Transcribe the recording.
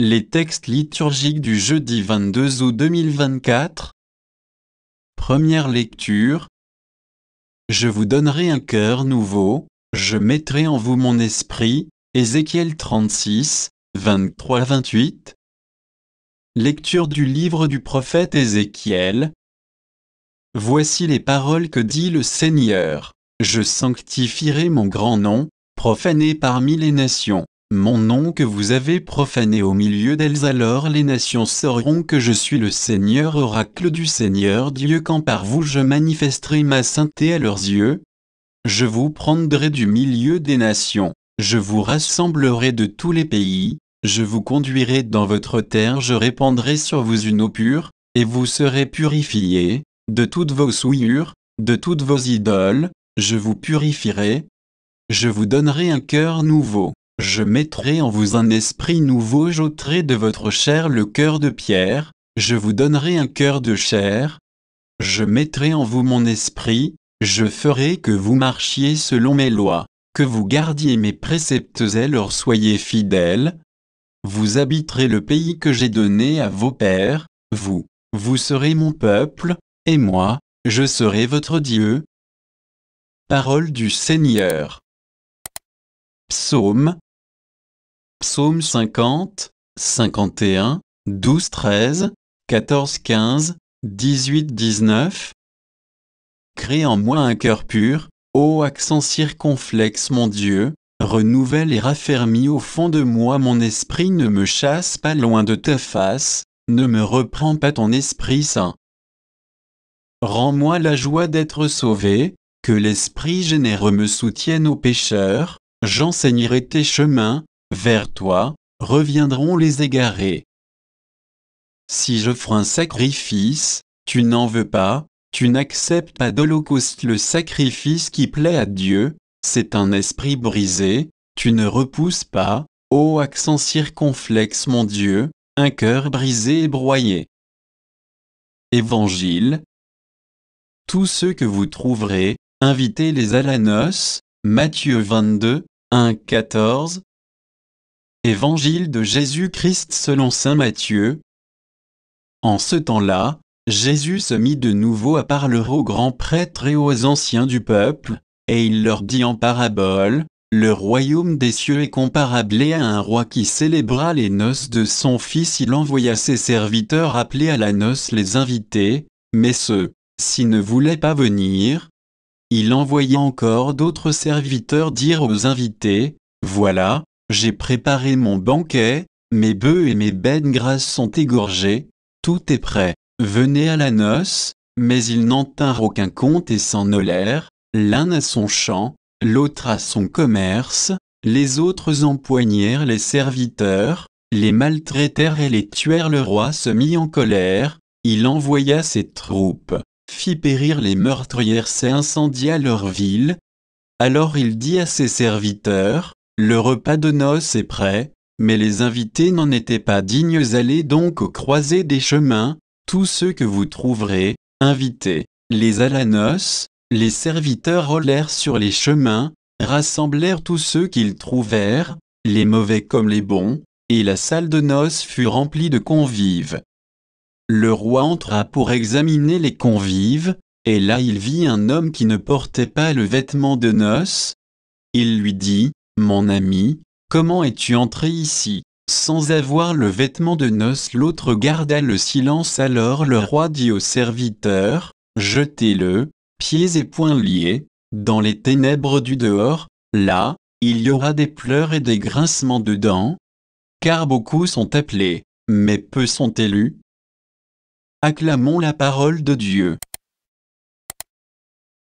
Les textes liturgiques du jeudi 22 août 2024. Première lecture. Je vous donnerai un cœur nouveau, je mettrai en vous mon esprit. Ézéchiel 36, 23-28. Lecture du livre du prophète Ézéchiel. Voici les paroles que dit le Seigneur. Je sanctifierai mon grand nom, profané parmi les nations. Mon nom que vous avez profané au milieu d'elles, alors les nations sauront que je suis le Seigneur, oracle du Seigneur Dieu, quand par vous je manifesterai ma sainteté à leurs yeux. Je vous prendrai du milieu des nations, je vous rassemblerai de tous les pays, je vous conduirai dans votre terre, je répandrai sur vous une eau pure, et vous serez purifiés, de toutes vos souillures, de toutes vos idoles, je vous purifierai. Je vous donnerai un cœur nouveau. Je mettrai en vous un esprit nouveau, j'ôterai de votre chair le cœur de pierre, je vous donnerai un cœur de chair. Je mettrai en vous mon esprit, je ferai que vous marchiez selon mes lois, que vous gardiez mes préceptes et leur soyez fidèles. Vous habiterez le pays que j'ai donné à vos pères, vous serez mon peuple, et moi, je serai votre Dieu. Parole du Seigneur. Psaume 50, 51, 12, 13, 14, 15, 18, 19. Crée en moi un cœur pur, ô accent circonflexe mon Dieu, renouvelle et raffermis au fond de moi mon esprit, ne me chasse pas loin de ta face, ne me reprends pas ton Esprit Saint. Rends-moi la joie d'être sauvé, que l'Esprit généreux me soutienne aux pécheurs, j'enseignerai tes chemins, vers toi reviendront les égarés. Si j'offre un sacrifice, tu n'en veux pas, tu n'acceptes pas d'holocauste. Le sacrifice qui plaît à Dieu, c'est un esprit brisé, tu ne repousses pas, ô accent circonflexe mon Dieu, un cœur brisé et broyé. Évangile. Tous ceux que vous trouverez, invitez-les à la noce. Matthieu 22, 1-14. Évangile de Jésus-Christ selon saint Matthieu. En ce temps-là, Jésus se mit de nouveau à parler aux grands prêtres et aux anciens du peuple, et il leur dit en parabole, « Le royaume des cieux est comparable à un roi qui célébra les noces de son fils. Il envoya ses serviteurs appeler à la noce les invités, mais ceux-ci ne voulaient pas venir. Il envoya encore d'autres serviteurs dire aux invités, « Voilà, j'ai préparé mon banquet, mes bœufs et mes bêtes grasses sont égorgés, tout est prêt, venez à la noce. » Mais ils n'en tinrent aucun compte et s'en allèrent, l'un à son champ, l'autre à son commerce, les autres empoignèrent les serviteurs, les maltraitèrent et les tuèrent. Le roi se mit en colère, il envoya ses troupes, fit périr les meurtrières et incendia leur ville. Alors il dit à ses serviteurs, « Le repas de noces est prêt, mais les invités n'en étaient pas dignes. Allez donc aux croisées des chemins, tous ceux que vous trouverez, invitez-les à la noce. » Les serviteurs roulèrent sur les chemins, rassemblèrent tous ceux qu'ils trouvèrent, les mauvais comme les bons, et la salle de noces fut remplie de convives. Le roi entra pour examiner les convives, et là il vit un homme qui ne portait pas le vêtement de noces. Il lui dit, « Mon ami, comment es-tu entré ici, sans avoir le vêtement de noces ?» L'autre garda le silence. Alors le roi dit aux serviteurs, « Jetez-le, pieds et poings liés, dans les ténèbres du dehors, là, il y aura des pleurs et des grincements de dents, car beaucoup sont appelés, mais peu sont élus. » Acclamons la parole de Dieu.